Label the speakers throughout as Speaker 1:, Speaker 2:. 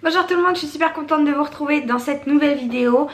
Speaker 1: Bonjour tout le monde, je suis super contente de vous retrouver dans cette nouvelle vidéo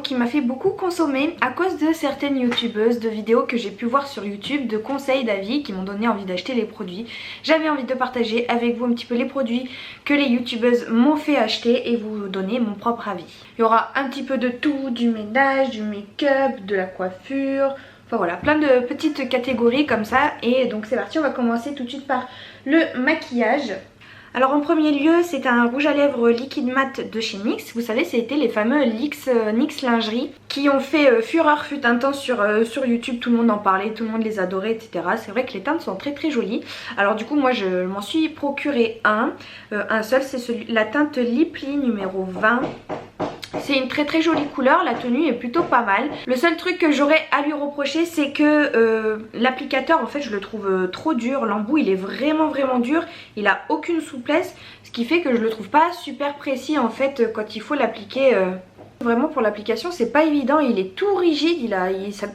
Speaker 1: qui m'a fait beaucoup consommer à cause de certaines youtubeuses, de vidéos que j'ai pu voir sur YouTube, de conseils, d'avis qui m'ont donné envie d'acheter les produits. J'avais envie de partager avec vous un petit peu les produits que les youtubeuses m'ont fait acheter et vous donner mon propre avis. Il y aura un petit peu de tout, du ménage, du make-up, de la coiffure, enfin voilà, plein de petites catégories comme ça. Et donc c'est parti, on va commencer tout de suite par le maquillage. Alors en premier lieu, c'est un rouge à lèvres liquide mat de chez NYX. Vous savez, c'était les fameux NYX lingerie qui ont fait fureur fut un temps sur YouTube. Tout le monde en parlait, tout le monde les adorait, etc. C'est vrai que les teintes sont très jolies. Alors du coup, moi je m'en suis procuré un seul, c'est la teinte Liply numéro 20. C'est une très jolie couleur, la tenue est plutôt pas mal. Le seul truc que j'aurais à lui reprocher, c'est que l'applicateur, en fait, je le trouve trop dur. L'embout, il est vraiment dur. Il a aucune souplesse, ce qui fait que je le trouve pas super précis, en fait, quand il faut l'appliquer. Vraiment, pour l'application, c'est pas évident. Il est tout rigide,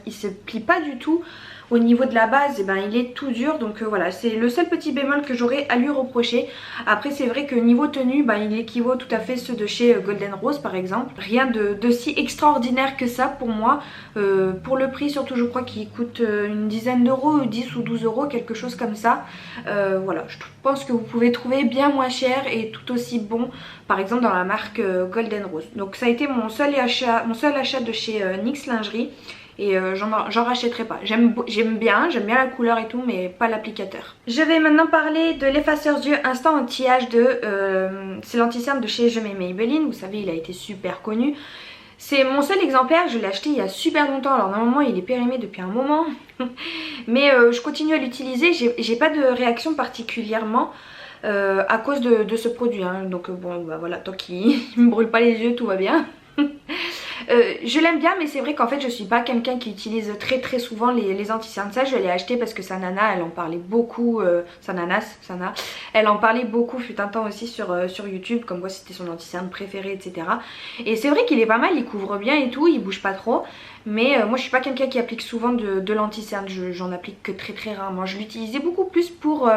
Speaker 1: il se plie pas du tout. Au niveau de la base, eh ben, il est tout dur, donc voilà, c'est le seul petit bémol que j'aurais à lui reprocher. Après c'est vrai que niveau tenue, ben, il équivaut tout à fait ceux de chez Golden Rose par exemple. Rien de si extraordinaire que ça pour moi. Pour le prix surtout, je crois qu'il coûte une dizaine d'euros, 10 ou 12 euros, quelque chose comme ça. Voilà, je pense que vous pouvez trouver bien moins cher et tout aussi bon, par exemple dans la marque Golden Rose. Donc ça a été mon seul achat de chez NYX Lingerie. Et j'en rachèterai pas. J'aime bien la couleur et tout, mais pas l'applicateur. Je vais maintenant parler de l'effaceur yeux instant anti-âge c'est l'anti-cerne de chez Je mets Maybelline. Vous savez, il a été super connu. C'est mon seul exemplaire, je l'ai acheté il y a super longtemps. Alors normalement il est périmé depuis un moment. Mais je continue à l'utiliser, j'ai pas de réaction particulièrement à cause de ce produit. Hein. Donc bon bah voilà, tant qu'il me brûle pas les yeux, tout va bien. Je l'aime bien, mais c'est vrai qu'en fait je suis pas quelqu'un qui utilise très souvent les anti-cernes. Ça je l'ai acheté parce que sa nana elle en parlait beaucoup, Sana, elle en parlait beaucoup, fut un temps aussi sur YouTube, comme quoi c'était son anti-cerne préféré, etc. Et c'est vrai qu'il est pas mal, il couvre bien et tout, il bouge pas trop. Mais moi je suis pas quelqu'un qui applique souvent de l'anti-cerne, j'en applique que très rarement. Je l'utilisais beaucoup plus pour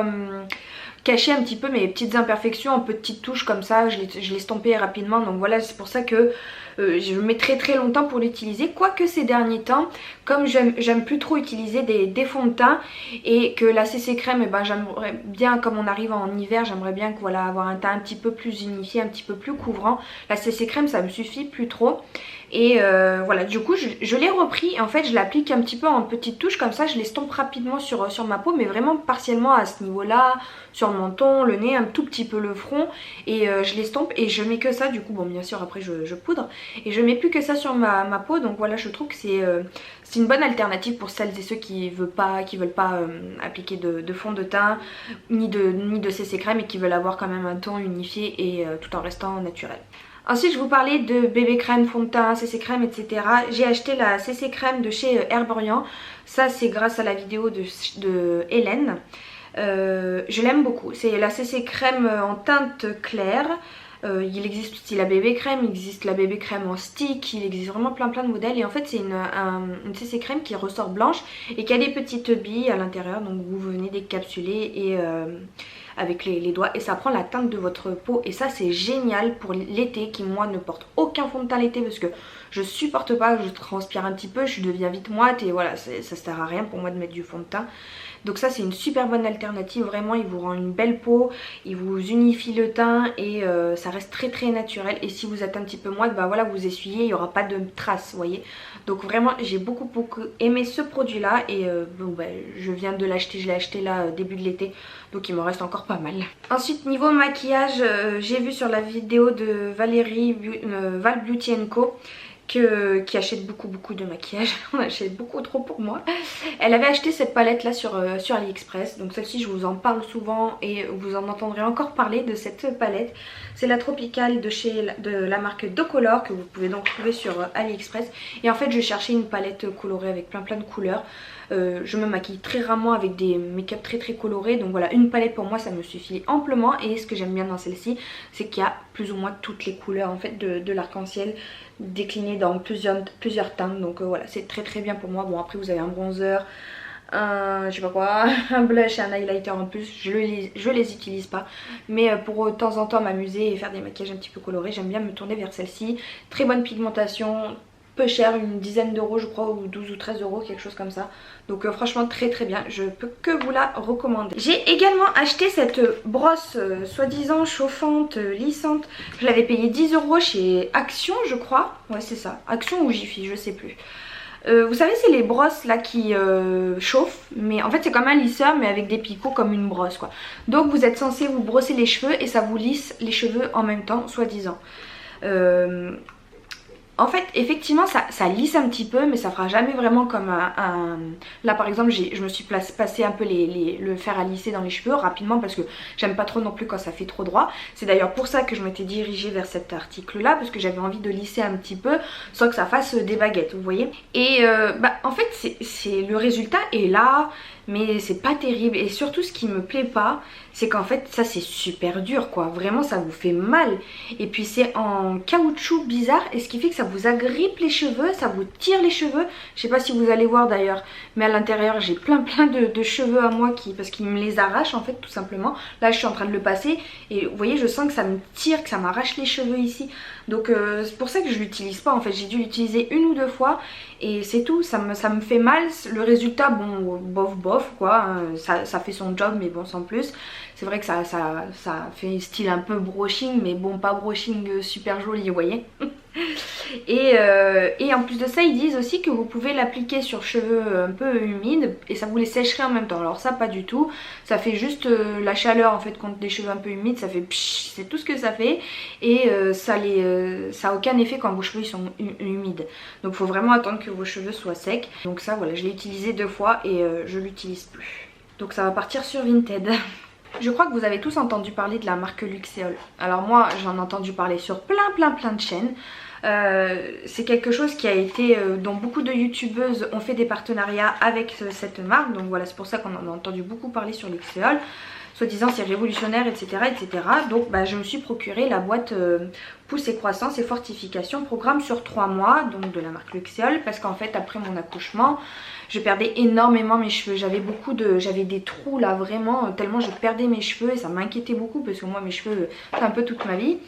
Speaker 1: cacher un petit peu mes petites imperfections en petites touches comme ça, je l'estompais rapidement. Donc voilà, c'est pour ça que je mets très longtemps pour l'utiliser. Quoique ces derniers temps, comme j'aime plus trop utiliser des fonds de teint et que la CC crème, eh ben, j'aimerais bien, comme on arrive en hiver, j'aimerais bien que, voilà, avoir un teint un petit peu plus unifié, un petit peu plus couvrant. La CC crème ça me suffit plus trop. Et voilà, du coup je l'ai repris. En fait je l'applique un petit peu en petites touches comme ça, je l'estompe rapidement sur ma peau, mais vraiment partiellement à ce niveau là, sur le menton, le nez, un tout petit peu le front. Et je l'estompe et je mets que ça. Du coup bon bien sûr après je poudre et je mets plus que ça sur ma peau. Donc voilà, je trouve que c'est une bonne alternative pour celles et ceux qui veulent pas appliquer de fond de teint ni de CC crème et qui veulent avoir quand même un ton unifié et tout en restant naturel. Ensuite je vous parlais de bébé crème, fond de teint, CC crème, etc. J'ai acheté la CC crème de chez Herborian. Ça c'est grâce à la vidéo de Hélène. Je l'aime beaucoup. C'est la CC crème en teinte claire. Il existe aussi la bébé crème, il existe la bébé crème en stick, il existe vraiment plein de modèles. Et en fait c'est une CC crème qui ressort blanche et qui a des petites billes à l'intérieur. Donc vous venez décapsuler et avec les doigts et ça prend la teinte de votre peau. Et ça c'est génial pour l'été, qui moi ne porte aucun fond de teint l'été parce que je supporte pas, je transpire un petit peu, je deviens vite moite et voilà, ça sert à rien pour moi de mettre du fond de teint. Donc ça c'est une super bonne alternative, vraiment il vous rend une belle peau, il vous unifie le teint et ça reste très naturel. Et si vous êtes un petit peu moite, bah voilà, vous essuyez, il n'y aura pas de traces, vous voyez. Donc vraiment j'ai beaucoup aimé ce produit là et bon, bah, je viens de l'acheter, je l'ai acheté là début de l'été, donc il m'en reste encore pas mal. Ensuite niveau maquillage, j'ai vu sur la vidéo de Valérie Val Beauty Co qui achète beaucoup de maquillage. On achète beaucoup trop pour moi. Elle avait acheté cette palette là sur AliExpress. Donc celle-ci je vous en parle souvent et vous en entendrez encore parler de cette palette. C'est la Tropicale de la marque Docolor que vous pouvez donc trouver sur AliExpress. Et en fait je cherchais une palette colorée avec plein de couleurs. Je me maquille très rarement avec des make-up très colorés, donc voilà, une palette pour moi ça me suffit amplement. Et ce que j'aime bien dans celle-ci, c'est qu'il y a plus ou moins toutes les couleurs en fait de l'arc-en-ciel déclinées dans plusieurs teintes. Donc voilà, c'est très bien pour moi. Bon après vous avez un bronzer, je sais pas quoi, un blush et un highlighter en plus. Je les utilise pas, mais pour de temps en temps m'amuser et faire des maquillages un petit peu colorés, j'aime bien me tourner vers celle-ci. Très bonne pigmentation, peu cher, une dizaine d'euros je crois, ou 12 ou 13 euros, quelque chose comme ça. Donc franchement très très bien, je peux que vous la recommander. J'ai également acheté cette brosse soi-disant chauffante, lissante. Je l'avais payée 10 euros chez Action je crois. Ouais c'est ça, Action ou Jiffy, je sais plus. Vous savez c'est les brosses là qui chauffent, mais en fait c'est comme un lisseur mais avec des picots comme une brosse quoi. Donc vous êtes censé vous brosser les cheveux et ça vous lisse les cheveux en même temps soi-disant. En fait effectivement ça lisse un petit peu mais ça fera jamais vraiment comme un... Là par exemple je me suis passé un peu le fer à lisser dans les cheveux rapidement parce que j'aime pas trop non plus quand ça fait trop droit. C'est d'ailleurs pour ça que je m'étais dirigée vers cet article là, parce que j'avais envie de lisser un petit peu sans que ça fasse des baguettes, vous voyez. Et en fait le résultat est là, mais c'est pas terrible. Et surtout ce qui me plaît pas, c'est qu'en fait ça c'est super dur quoi, vraiment ça vous fait mal. Et puis c'est en caoutchouc bizarre, et ce qui fait que ça vous agrippe les cheveux, ça vous tire les cheveux. Je sais pas si vous allez voir d'ailleurs, mais à l'intérieur j'ai plein de cheveux à moi parce qu'ils me les arrachent en fait tout simplement. Là je suis en train de le passer et vous voyez je sens que ça me tire, que ça m'arrache les cheveux ici. Donc c'est pour ça que je l'utilise pas en fait, j'ai dû l'utiliser une ou deux fois et c'est tout, ça me fait mal. Le résultat bon bof quoi, ça fait son job mais bon sans plus. C'est vrai que ça fait style un peu brushing, mais bon pas brushing super joli vous voyez. Et en plus de ça ils disent aussi que vous pouvez l'appliquer sur cheveux un peu humides et ça vous les sécherait en même temps. Alors ça pas du tout, ça fait juste la chaleur en fait contre des cheveux un peu humides, ça fait psh, c'est tout ce que ça fait. Et ça a aucun effet quand vos cheveux ils sont humides. Donc faut vraiment attendre que vos cheveux soient secs. Donc ça voilà, je l'ai utilisé deux fois et je l'utilise plus. Donc ça va partir sur Vinted. Je crois que vous avez tous entendu parler de la marque Luxéol. Alors moi j'en ai entendu parler sur plein de chaînes. C'est quelque chose qui a été dont beaucoup de youtubeuses ont fait des partenariats avec cette marque. Donc voilà, c'est pour ça qu'on en a entendu beaucoup parler sur Luxéol. Soi-disant c'est révolutionnaire etc. Donc je me suis procuré la boîte Pousse et Croissance et Fortification programme sur 3 mois, donc de la marque Luxéol, parce qu'en fait après mon accouchement je perdais énormément mes cheveux. J'avais des trous là vraiment, tellement je perdais mes cheveux et ça m'inquiétait beaucoup parce que moi mes cheveux c'est un peu toute ma vie.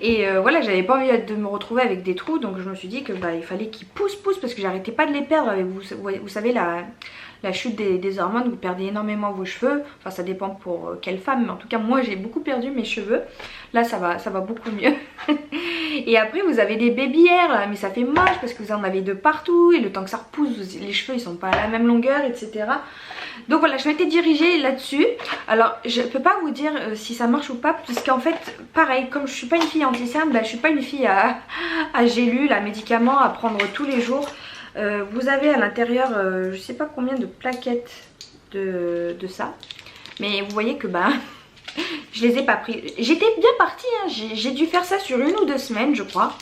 Speaker 1: Et voilà, j'avais pas envie de me retrouver avec des trous, donc je me suis dit que il fallait qu'ils poussent parce que j'arrêtais pas de les perdre. Vous savez la chute des hormones, vous perdez énormément vos cheveux. Enfin ça dépend pour quelle femme, mais en tout cas moi j'ai beaucoup perdu mes cheveux. Là ça va beaucoup mieux. Et après vous avez des baby hairs là, mais ça fait moche parce que vous en avez de partout et le temps que ça repousse, les cheveux ils sont pas à la même longueur etc. Donc voilà, je m'étais dirigée là-dessus. Alors je peux pas vous dire si ça marche ou pas, puisqu'en fait pareil, comme je suis pas une fille anti-cerne, je suis pas une fille à gélules, à médicaments à prendre tous les jours. Vous avez à l'intérieur je sais pas combien de plaquettes de ça, mais vous voyez que je les ai pas pris. J'étais bien partie hein. J'ai dû faire ça sur 1 ou 2 semaines je crois.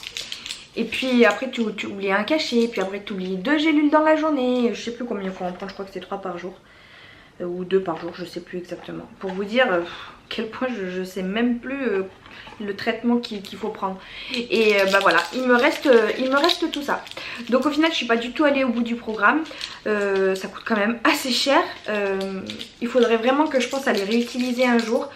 Speaker 1: Et puis après tu oublies un cachet, puis après tu oublies 2 gélules dans la journée. Je sais plus combien il faut en prendre, je crois que c'est 3 par jour. Ou 2 par jour, je sais plus exactement. Pour vous dire quel point je sais même plus le traitement qu'il faut prendre. Et voilà, il me reste tout ça. Donc au final je suis pas du tout allée au bout du programme. Ça coûte quand même assez cher. Il faudrait vraiment que je pense à les réutiliser un jour.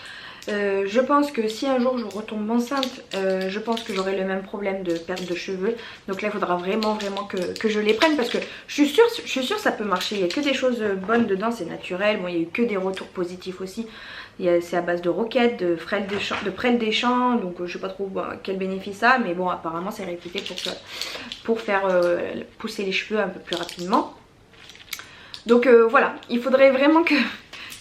Speaker 1: Je pense que si un jour je retombe enceinte, je pense que j'aurai le même problème de perte de cheveux. Donc là il faudra vraiment que je les prenne, parce que je suis sûre ça peut marcher. Il n'y a que des choses bonnes dedans, c'est naturel. Bon, il n'y a eu que des retours positifs aussi. C'est à base de roquettes, de prêle des champs, donc je sais pas trop quel bénéfice ça, mais bon apparemment c'est réputé pour faire pousser les cheveux un peu plus rapidement. Donc voilà, il faudrait vraiment que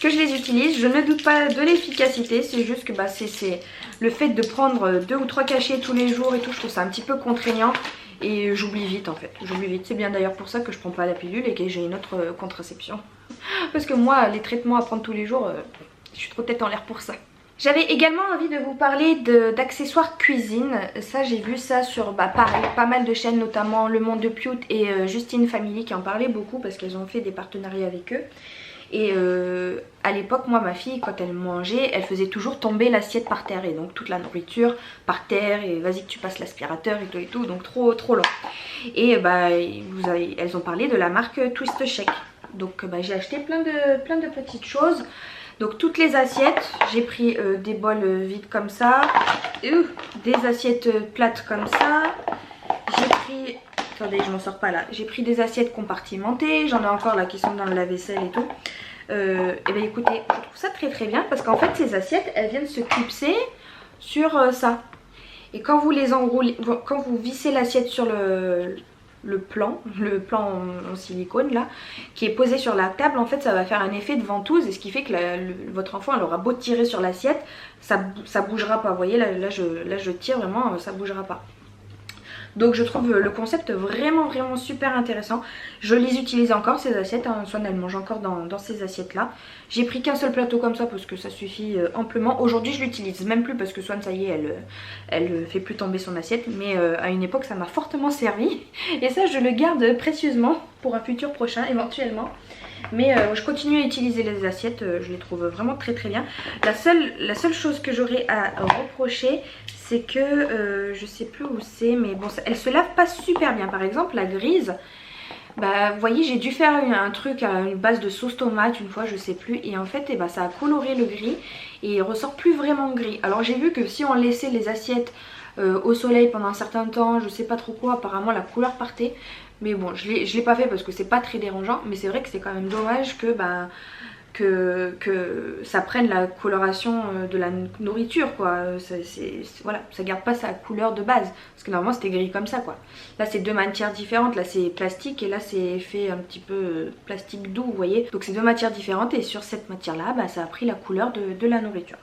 Speaker 1: je les utilise. Je ne doute pas de l'efficacité, c'est juste que c'est le fait de prendre 2 ou 3 cachets tous les jours et tout, je trouve ça un petit peu contraignant et j'oublie vite en fait. J'oublie vite, c'est bien d'ailleurs pour ça que je prends pas la pilule et que j'ai une autre contraception. Parce que moi les traitements à prendre tous les jours, je suis trop tête en l'air pour ça. J'avais également envie de vous parler d'accessoires cuisine. Ça j'ai vu ça sur pareil, pas mal de chaînes, notamment Le Monde de Piot et Justine Family qui en parlaient beaucoup parce qu'elles ont fait des partenariats avec eux. Et à l'époque moi ma fille quand elle mangeait elle faisait toujours tomber l'assiette par terre et donc toute la nourriture par terre et vas-y que tu passes l'aspirateur et tout donc trop long. Et elles ont parlé de la marque Twist Shake. Donc j'ai acheté plein de petites choses. Donc toutes les assiettes, j'ai pris des bols vides comme ça, des assiettes plates comme ça. J'ai pris, attendez je m'en sors pas là, j'ai pris des assiettes compartimentées, j'en ai encore là qui sont dans le lave-vaisselle et tout. Et bien écoutez, je trouve ça très bien parce qu'en fait ces assiettes elles viennent se clipser sur ça. Et quand vous les enroulez, quand vous vissez l'assiette sur le plan en silicone là, qui est posé sur la table, en fait ça va faire un effet de ventouse, et ce qui fait que votre enfant elle aura beau tirer sur l'assiette, ça bougera pas. Vous voyez là je tire vraiment, ça bougera pas. Donc je trouve le concept vraiment super intéressant. Je les utilise encore ces assiettes, hein. Swan elle mange encore dans ces assiettes là. J'ai pris qu'un seul plateau comme ça parce que ça suffit amplement. Aujourd'hui je l'utilise même plus parce que Swan ça y est elle fait plus tomber son assiette. Mais à une époque ça m'a fortement servi. Et ça je le garde précieusement pour un futur prochain éventuellement. Mais je continue à utiliser les assiettes, je les trouve vraiment très bien. La seule chose que j'aurais à reprocher, c'est que je sais plus où c'est, mais bon, elle se lave pas super bien. Par exemple la grise, bah vous voyez j'ai dû faire un truc à une base de sauce tomate une fois, je sais plus, et en fait ça a coloré le gris et il ressort plus vraiment gris. Alors j'ai vu que si on laissait les assiettes au soleil pendant un certain temps, je sais pas trop quoi, apparemment la couleur partait. Mais bon, je l'ai pas fait parce que c'est pas très dérangeant, mais c'est vrai que c'est quand même dommage que ça prenne la coloration de la nourriture quoi. Voilà, ça garde pas sa couleur de base, parce que normalement c'était gris comme ça quoi. Là c'est deux matières différentes, là c'est plastique et là c'est fait un petit peu plastique doux, vous voyez. Donc c'est deux matières différentes et sur cette matière là ça a pris la couleur de la nourriture.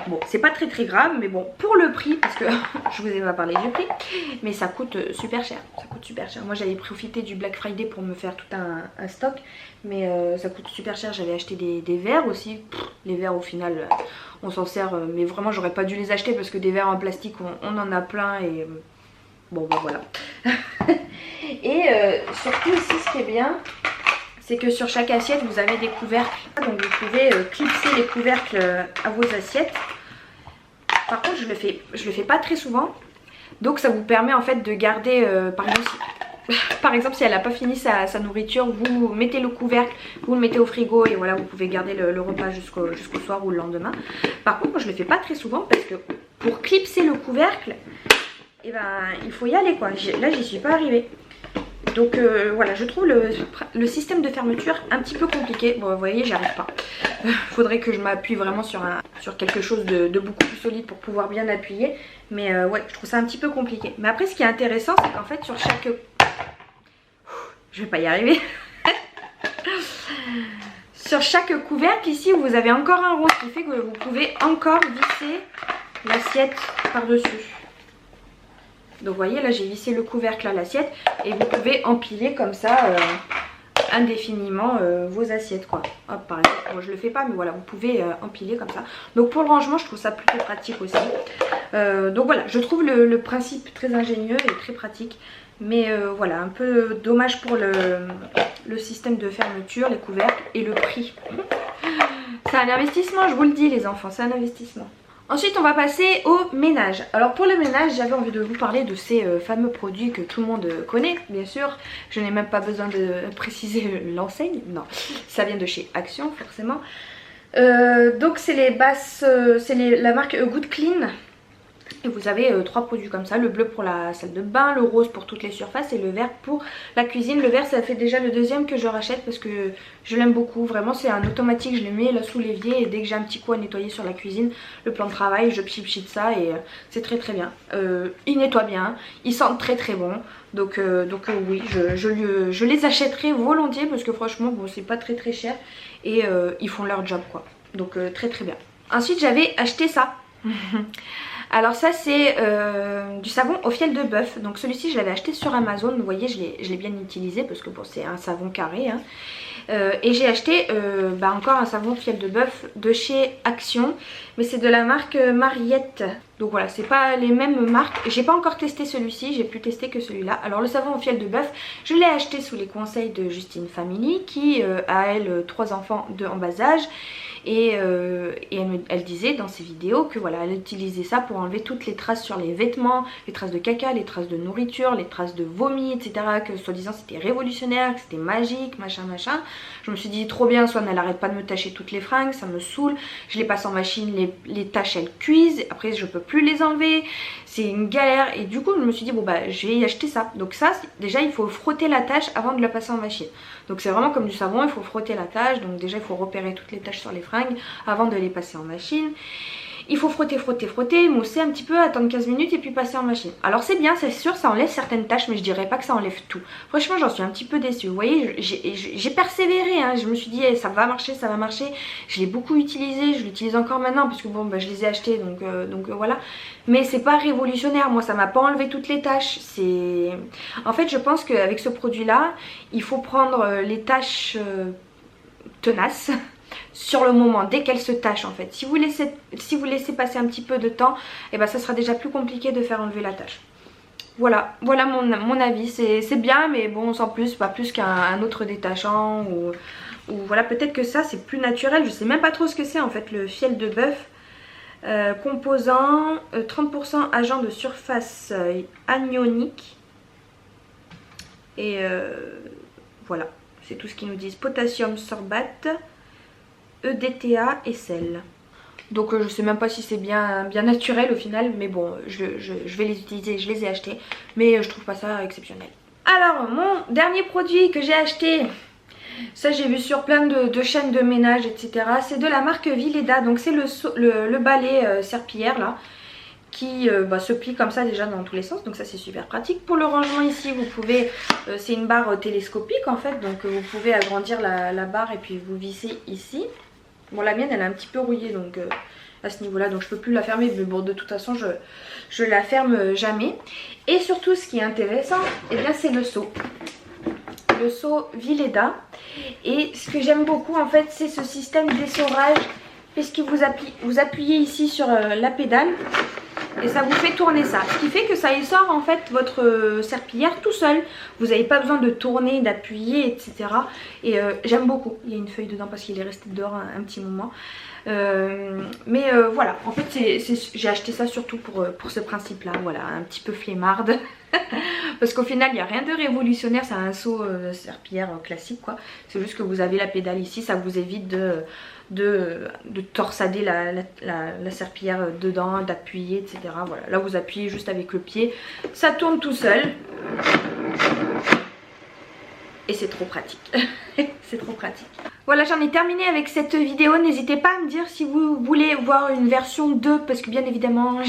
Speaker 1: Bon c'est pas très grave, mais bon pour le prix, parce que je vous ai pas parlé du prix, mais ça coûte super cher, ça coûte super cher. Moi j'avais profité du Black Friday pour me faire tout un stock, mais ça coûte super cher. J'avais acheté des verres aussi. Les verres au final on s'en sert, mais vraiment j'aurais pas dû les acheter parce que des verres en plastique on en a plein et bon bah voilà. Et surtout ici ce qui est bien, c'est que sur chaque assiette vous avez des couvercles, donc vous pouvez clipser les couvercles à vos assiettes. Par contre je le fais pas très souvent, donc ça vous permet en fait de garder par exemple si elle n'a pas fini sa nourriture, vous mettez le couvercle, vous le mettez au frigo et voilà vous pouvez garder le repas jusqu'au soir ou le lendemain. Par contre moi je le fais pas très souvent parce que pour clipser le couvercle, et il faut y aller quoi. Là j'y suis pas arrivée. Donc voilà, je trouve le système de fermeture un petit peu compliqué. Bon vous voyez j'y arrive pas. Faudrait que je m'appuie vraiment sur quelque chose de beaucoup plus solide pour pouvoir bien appuyer. Mais ouais je trouve ça un petit peu compliqué. Mais après ce qui est intéressant c'est qu'en fait sur chaque... Je vais pas y arriver. Sur chaque couvercle ici vous avez encore un rond, ce qui fait que vous pouvez encore visser l'assiette par dessus. Donc vous voyez là j'ai vissé le couvercle à l'assiette et vous pouvez empiler comme ça indéfiniment vos assiettes quoi. Hop par exemple, moi je le fais pas mais voilà vous pouvez empiler comme ça. Donc pour le rangement je trouve ça plutôt pratique aussi. Donc voilà je trouve le principe très ingénieux et très pratique. Mais voilà, un peu dommage pour le système de fermeture, les couvercles et le prix. C'est un investissement, je vous le dis les enfants, c'est un investissement. Ensuite on va passer au ménage. Alors pour le ménage j'avais envie de vous parler de ces fameux produits que tout le monde connaît bien sûr. Je n'ai même pas besoin de préciser l'enseigne, non, ça vient de chez Action forcément. Donc c'est les basses, c'est la marque Good Clean. Et vous avez trois produits comme ça, le bleu pour la salle de bain, le rose pour toutes les surfaces et le vert pour la cuisine. Le vert ça fait déjà le deuxième que je rachète parce que je l'aime beaucoup, vraiment c'est un automatique, je le mets là sous l'évier et dès que j'ai un petit coup à nettoyer sur la cuisine, le plan de travail, je pchit ça et c'est très bien. Il nettoie bien, ils sentent très bon, donc oui je les achèterai volontiers parce que franchement bon c'est pas très cher et ils font leur job quoi, donc très bien. Ensuite j'avais acheté ça. Alors ça c'est du savon au fiel de bœuf. Donc celui-ci je l'avais acheté sur Amazon. Vous voyez je l'ai bien utilisé parce que bon c'est un savon carré hein. Et j'ai acheté encore un savon fiel de bœuf de chez Action. Mais c'est de la marque Mariette. Donc voilà, c'est pas les mêmes marques. J'ai pas encore testé celui-ci, j'ai pu tester que celui-là. Alors le savon au fiel de bœuf, je l'ai acheté sous les conseils de Justine Family qui a elle 3 enfants en bas âge. Et elle disait dans ses vidéos que voilà, elle utilisait ça pour enlever toutes les traces sur les vêtements, les traces de caca, les traces de nourriture, les traces de vomi, etc. Que soi-disant c'était révolutionnaire, que c'était magique, machin machin. Je me suis dit trop bien, Swan elle arrête pas de me tacher toutes les fringues, ça me saoule. Je les passe en machine, les taches elles cuisent, après je peux plus les enlever, c'est une galère. Et du coup je me suis dit bon bah je vais y acheter ça. Donc ça déjà il faut frotter la tache avant de la passer en machine. Donc c'est vraiment comme du savon, il faut frotter la tache. Donc déjà il faut repérer toutes les taches sur les fringues avant de les passer en machine. Il faut frotter, frotter, frotter, mousser un petit peu, attendre 15 minutes et puis passer en machine. Alors c'est bien, c'est sûr, ça enlève certaines taches, mais je dirais pas que ça enlève tout. Franchement j'en suis un petit peu déçue. Vous voyez, j'ai persévéré, hein. Je me suis dit ça va marcher, ça va marcher. Je l'ai beaucoup utilisé, je l'utilise encore maintenant parce que bon bah, je les ai achetés donc voilà. Mais c'est pas révolutionnaire, moi ça m'a pas enlevé toutes les taches. En fait je pense qu'avec ce produit là, il faut prendre les taches tenaces sur le moment, dès qu'elle se tâche en fait. Si vous laissez passer un petit peu de temps, et ben ça sera déjà plus compliqué de faire enlever la tâche. Voilà mon avis, c'est bien mais bon sans plus, pas plus qu'un autre détachant ou voilà, peut-être que ça c'est plus naturel, je sais même pas trop ce que c'est en fait le fiel de bœuf. Composant 30% agent de surface anionique et voilà, c'est tout ce qu'ils nous disent. Potassium sorbate, EDTA et sel. Donc je sais même pas si c'est bien naturel au final, mais bon je vais les utiliser, je les ai achetés, mais je trouve pas ça exceptionnel. Alors mon dernier produit que j'ai acheté, ça j'ai vu sur plein de chaînes de ménage etc, c'est de la marque Vileda. Donc c'est le balai serpillière là qui se plie comme ça déjà dans tous les sens, donc ça c'est super pratique. Pour le rangement ici vous pouvez, c'est une barre télescopique en fait, donc vous pouvez agrandir la barre et puis vous vissez ici. Bon la mienne elle est un petit peu rouillée donc à ce niveau là, donc je peux plus la fermer, mais bon de toute façon je la ferme jamais. Et surtout ce qui est intéressant, et bien c'est le seau. Le seau Vileda. Et ce que j'aime beaucoup en fait c'est ce système d'essorage, puisque vous appuyez ici sur la pédale et ça vous fait tourner ça, ce qui fait que ça essore en fait votre serpillière tout seul. Vous n'avez pas besoin de tourner, d'appuyer etc. Et j'aime beaucoup. Il y a une feuille dedans parce qu'il est resté dehors un petit moment. Mais voilà, en fait j'ai acheté ça surtout pour ce principe là, voilà, un petit peu flemmarde. Parce qu'au final il n'y a rien de révolutionnaire, c'est un seau serpillière classique quoi. C'est juste que vous avez la pédale ici, ça vous évite de torsader la serpillière dedans, d'appuyer etc. Voilà, là vous appuyez juste avec le pied, ça tourne tout seul. Et c'est trop pratique. C'est trop pratique. Voilà, j'en ai terminé avec cette vidéo. N'hésitez pas à me dire si vous voulez voir une version 2, parce que bien évidemment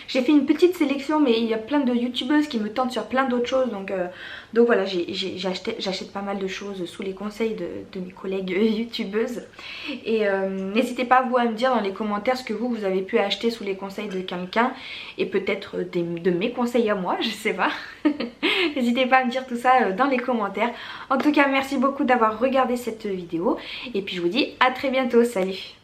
Speaker 1: j'ai fait une petite sélection, mais il y a plein de youtubeuses qui me tentent sur plein d'autres choses. Donc voilà, j'achète pas mal de choses sous les conseils de mes collègues youtubeuses. Et n'hésitez pas vous à me dire dans les commentaires ce que vous avez pu acheter sous les conseils de quelqu'un, et peut-être de mes conseils à moi, je sais pas. N'hésitez pas à me dire tout ça dans les commentaires. En tout cas merci beaucoup d'avoir regardé cette vidéo et puis je vous dis à très bientôt, salut.